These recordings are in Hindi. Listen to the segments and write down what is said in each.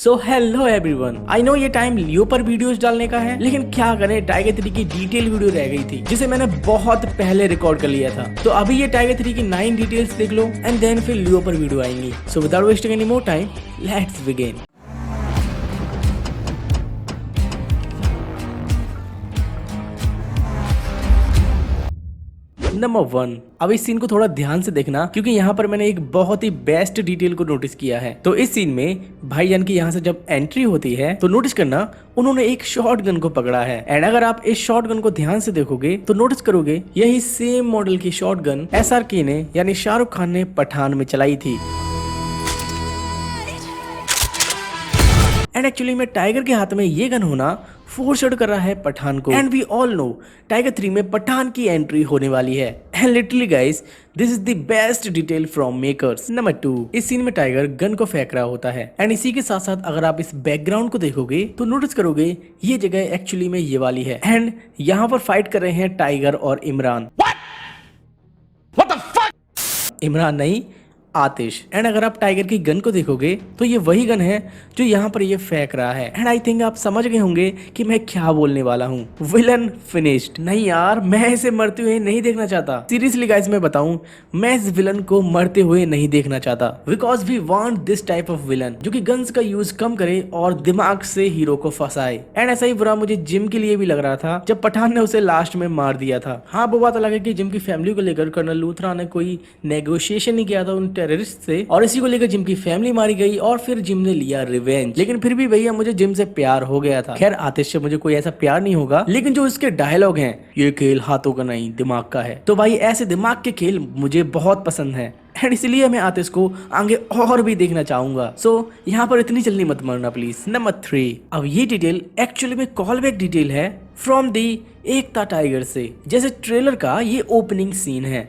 So hello everyone, I know ये टाइम लियो पर वीडियोस डालने का है, लेकिन क्या करें, टाइगर 3 की डिटेल वीडियो रह गई थी जिसे मैंने बहुत पहले रिकॉर्ड कर लिया था। तो अभी ये टाइगर 3 की 9 डिटेल्स देख लो एंड देन फिर लियो पर वीडियो आएंगी। So without wasting any more time, let's begin. Number 1, अब इस सीन को थोड़ा ध्यान से देखना क्योंकि यहाँ पर मैंने एक बहुत ही बेस्ट डिटेल को नोटिस किया है। तो इस सीन में भाईजान की यहाँ से जब एंट्री होती है तो नोटिस करना उन्होंने एक शॉटगन को पकड़ा है। एंड अगर आप इस शॉटगन को ध्यान से देखोगे तो नोटिस करोगे यही सेम मॉडल की शॉटगन SRK ने यानी शाहरुख खान ने पठान में चलाई थी। एंड एक्चुअली में टाइगर के हाथ में ये गन होना फोरशेडो कर रहा है पठान को। And we all know Tiger 3 में पठान की एंट्री होने वाली है। And literally guys, this is the best detail from makers. Number 2, इस सीन में टाइगर गन को फेंक रहा होता है एंड इसी के साथ साथ अगर आप इस बैकग्राउंड को देखोगे तो नोटिस करोगे ये जगह एक्चुअली में ये वाली है। एंड यहाँ पर फाइट कर रहे हैं टाइगर और Imran. What the fuck? Imran नहीं, आतिश। एंड अगर आप टाइगर की गन को देखोगे तो ये वही गन है जो यहाँ पर ये फेंक रहा है। एंड आई थिंक आप समझ गए होंगे कि मैं क्या बोलने वाला हूँ। Villain finished. नहीं यार, मैं इसे मरते हुए नहीं देखना चाहता। सीरियसली गाइस, मैं बताऊं, मैं इस विलन को मरते हुए नहीं देखना चाहता। Because we want this type of villain जो कि गन्स का यूज कम करे और दिमाग से हीरो को फंसाए। एंड ऐसा ही बुरा मुझे जिम के लिए भी लग रहा था जब पठान ने उसे लास्ट में मार दिया था। हाँ, वो बात अलग है कि जिम की फैमिली को लेकर कर्नल लूथरा ने कोई नेगोशिएशन नहीं किया था उन टेररिस्ट से और इसी को लेकर जिम की फैमिली मारी गई और फिर जिम ने लिया रिवेंज। लेकिन फिर भी भैया मुझे जिम से प्यार हो गया था। खैर आतिश से मुझे कोई ऐसा प्यार नहीं होगा, लेकिन जो इसके डायलॉग हैं, ये खेल हाथों का नहीं दिमाग का है। तो भाई ऐसे दिमाग के खेल मुझे बहुत पसंद है एंड इसलिए मैं आतिश को आगे और भी देखना चाहूंगा। सो यहाँ पर इतनी जल्दी मत मरना प्लीज। नंबर 3, अब ये डिटेल एक्चुअली में कॉल बैक डिटेल है फ्रॉम दी एकता टाइगर से। जैसे ट्रेलर का ये ओपनिंग सीन है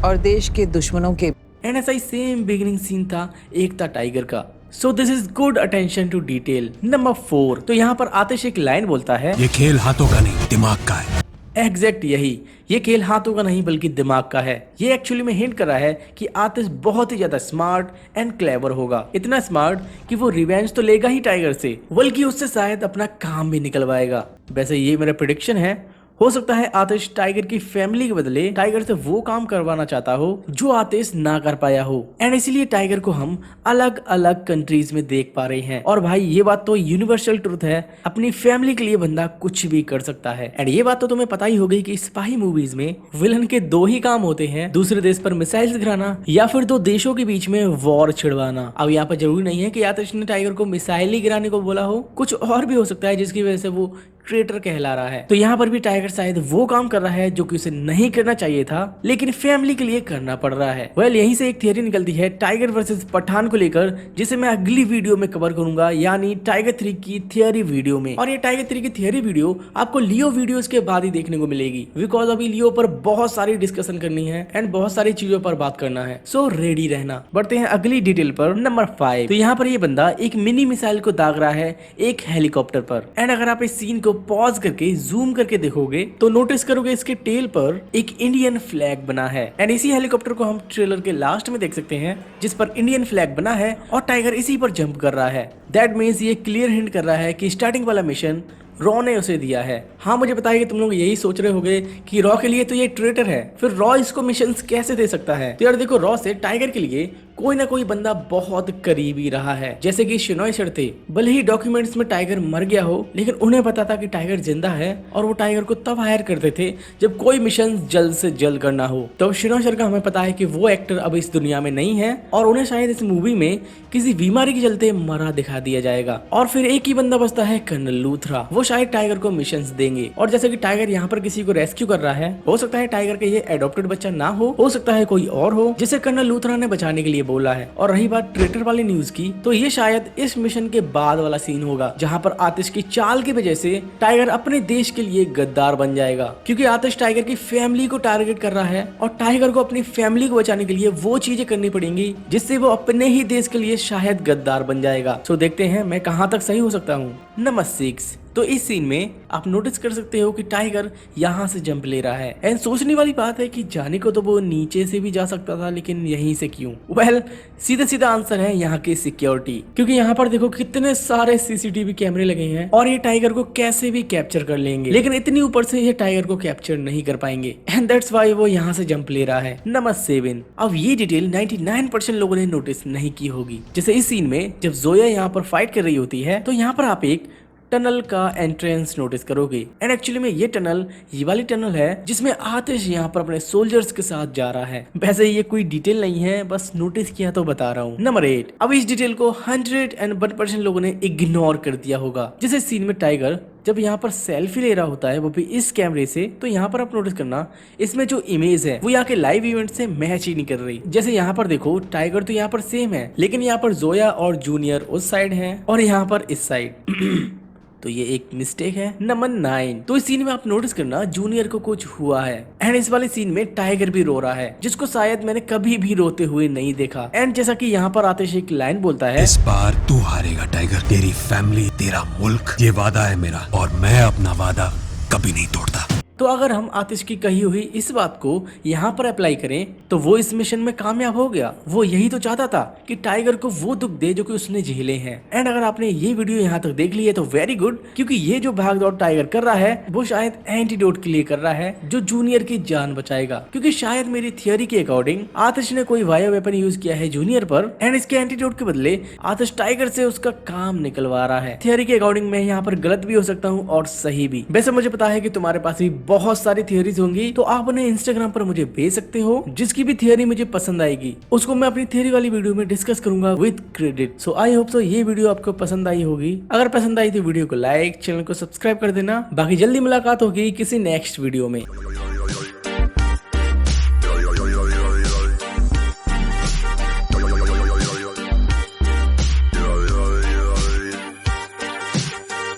और देश के दुश्मनों के एंड ऐसा ही सेम बिगिनिंग सीन था एकता टाइगर का। So this is good attention to detail. Number 4, तो यहाँ पर आतिश एक लाइन बोलता है, ये खेल हाथों का नहीं दिमाग का है। एग्जैक्ट यही, ये खेल हाथों का नहीं बल्कि दिमाग का है। ये एक्चुअली में हिंट कर रहा है कि आतिश बहुत ही ज्यादा स्मार्ट एंड क्लेवर होगा। इतना स्मार्ट कि वो रिवेंज तो लेगा ही टाइगर से, बल्कि उससे शायद अपना काम भी निकलवाएगा। वैसे ये मेरा प्रेडिक्शन है। हो सकता है आतिश टाइगर की फैमिली के बदले टाइगर से वो काम करवाना चाहता हो जो आतिश ना कर पाया हो। एंड इसीलिए टाइगर को हम अलग अलग कंट्रीज में देख पा रहे हैं। और भाई ये बात तो यूनिवर्सल ट्रुथ है, अपनी फैमिली के लिए बंदा कुछ भी कर सकता है। एंड ये बात तो तुम्हें पता ही होगी कि स्पाई मूवीज में विलन के 2 ही काम होते हैं, दूसरे देश पर मिसाइल्स गिराना या फिर 2 देशों के बीच में वॉर छिड़वाना। अब यहाँ पर जरूरी नहीं है कि आतिश ने टाइगर को मिसाइल ही गिराने को बोला हो, कुछ और भी हो सकता है जिसकी वजह से वो ट्रेटर कहला रहा है। तो यहाँ पर भी टाइगर शायद वो काम कर रहा है जो कि उसे नहीं करना चाहिए था, लेकिन फैमिली के लिए करना पड़ रहा है। वेल, यहीं से एक थियरी निकलती है टाइगर वर्सेस पठान को लेकर, जिसे मैं अगली वीडियो में कवर करूंगा, यानी टाइगर 3 की थियरी वीडियो में। और ये टाइगर 3 की थियरी वीडियो आपको लियो वीडियोस के बाद ही देखने को मिलेगी, बिकॉज अभी लियो पर बहुत सारी डिस्कशन करनी है एंड बहुत सारी चीजों पर बात करना है। सो रेडी रहना। बढ़ते हैं अगली डिटेल पर। नंबर 5, तो यहाँ पर ये बंदा एक मिनी मिसाइल को दाग रहा है एक हेलीकॉप्टर पर। एंड अगर आप इस सीन को पॉज करके जूम करके देखोगे तो नोटिस करोगे इसके टेल पर एक इंडियन फ्लैग बना है। एंड इसी हेलीकॉप्टर को हम ट्रेलर के लास्ट में देख सकते हैं जिस पर इंडियन फ्लैग बना है और टाइगर इसी पर जंप कर रहा है। दैट मीन्स ये क्लियर हिंट कर रहा है कि स्टार्टिंग वाला मिशन रॉ ने उसे दिया है। हाँ, मुझे बताइए कि तुम लोग यही सोच रहे होगे कि रॉ के लिए तो ये ट्रेटर है, फिर रॉ इसको मिशंस कैसे दे सकता है। तो यार देखो, रॉ से टाइगर के लिए कोई ना कोई बंदा बहुत करीबी रहा है, जैसे कि शिनोय सर थे। भले ही डॉक्यूमेंट्स में टाइगर मर गया हो, लेकिन उन्हें पता था कि टाइगर जिंदा है और वो टाइगर को तब हायर करते थे जब कोई मिशन जल्द से जल्द करना हो। तो शिनोय सर का हमें पता है कि वो एक्टर अब इस दुनिया में नहीं है और उन्हें शायद इस मूवी में किसी बीमारी के चलते मरा दिखा दिया जाएगा। और फिर एक ही बंदा बचता है, कर्नल लूथरा। वो शायद टाइगर को मिशंस देंगे। और जैसे कि टाइगर यहाँ पर किसी को रेस्क्यू कर रहा है, हो सकता है टाइगर का ये एडॉप्टेड बच्चा ना हो सकता है कोई और हो जिसे कर्नल लूथरा ने बचाने के लिए बोला है। और रही बात ट्रेटर वाली न्यूज की, तो ये शायद इस मिशन के बाद वाला सीन होगा जहाँ पर आतिश की चाल की वजह से टाइगर अपने देश के लिए गद्दार बन जाएगा, क्योंकि आतिश टाइगर की फैमिली को टारगेट कर रहा है और टाइगर को अपनी फैमिली को बचाने के लिए वो चीजें करनी पड़ेंगी जिससे वो अपने ही देश के लिए शायद गद्दार बन जाएगा। सो देखते हैं मैं कहाँ तक सही हो सकता हूँ। नंबर 6, तो इस सीन में आप नोटिस कर सकते हो कि टाइगर यहाँ से जंप ले रहा है। एंड सोचने वाली बात है कि जाने को तो वो नीचे से भी जा सकता था, लेकिन यहीं से क्यों? वेल, सीधा सीधा आंसर है यहाँ की सिक्योरिटी, क्योंकि यहाँ पर देखो कितने सारे सीसीटीवी कैमरे लगे हैं और ये टाइगर को कैसे भी कैप्चर कर लेंगे, लेकिन इतनी ऊपर से ये टाइगर को कैप्चर नहीं कर पाएंगे। एंड दैट्स व्हाई वो यहाँ से जंप ले रहा है। नंबर 7, अब ये डिटेल 99% लोगों ने नोटिस नहीं की होगी। जैसे इस सीन में जब जोया यहाँ पर फाइट कर रही होती है तो यहाँ पर आप एक टनल का एंट्रेंस नोटिस करोगे। एंड एक्चुअली में ये टनल ये वाली टनल है जिसमें आतिश यहाँ पर अपने सोल्जर्स के साथ जा रहा है। वैसे ये कोई डिटेल नहीं है, बस नोटिस किया तो बता रहा हूँ। नंबर 8, अब इस डिटेल को 101% लोगों ने इग्नोर कर दिया होगा। जैसे सीन में टाइगर जब यहाँ पर सेल्फी ले रहा होता है, वो भी इस कैमरे से, तो यहाँ पर आप नोटिस करना इसमें जो इमेज है वो यहाँ के लाइव इवेंट से मैच ही नहीं कर रही। जैसे यहाँ पर देखो टाइगर तो यहाँ पर सेम है, लेकिन यहाँ पर जोया और जूनियर उस साइड है और यहाँ पर इस साइड तो ये एक मिस्टेक है। नंबर 9, तो इस सीन में आप नोटिस करना जूनियर को कुछ हुआ है। एंड इस वाले सीन में टाइगर भी रो रहा है, जिसको शायद मैंने कभी भी रोते हुए नहीं देखा। एंड जैसा कि यहाँ पर आतिश एक लाइन बोलता है, इस बार तू हारेगा टाइगर। तेरी फैमिली, तेरा मुल्क, ये वादा है मेरा और मैं अपना वादा कभी नहीं तोड़ता। तो अगर हम आतिश की कही हुई इस बात को यहाँ पर अप्लाई करें तो वो इस मिशन में कामयाब हो गया। वो यही तो चाहता था कि टाइगर को वो दुख दे जो कि उसने झेले हैं। एंड अगर आपने ये वीडियो यहाँ तक देख ली है तो वेरी गुड, क्योंकि ये जो भाग दौड़ टाइगर कर रहा है वो शायद एंटीडोट के लिए कर रहा है जो जूनियर की जान बचाएगा। क्योंकि शायद मेरी थियोरी के अकॉर्डिंग आतिश ने कोई वायो वेपन यूज किया है जूनियर पर, एंड इसके एंटीडोट के बदले आतिश टाइगर से उसका काम निकलवा रहा है। थियोरी के अकॉर्डिंग मैं यहाँ पर गलत भी हो सकता हूँ और सही भी। वैसे मुझे पता है कि तुम्हारे पास भी बहुत सारी थियरीज होंगी, तो आप उन्हें इंस्टाग्राम पर मुझे भेज सकते हो। जिसकी भी थियरी मुझे पसंद आएगी उसको मैं अपनी थियरी वाली वीडियो में डिस्कस करूंगा with credit. So I hope so ये वीडियो आपको पसंद आई होगी। अगर पसंद आई तो वीडियो को लाइक, चैनल को सब्सक्राइब कर देना। बाकी जल्दी मुलाकात होगी किसी नेक्स्ट वीडियो में।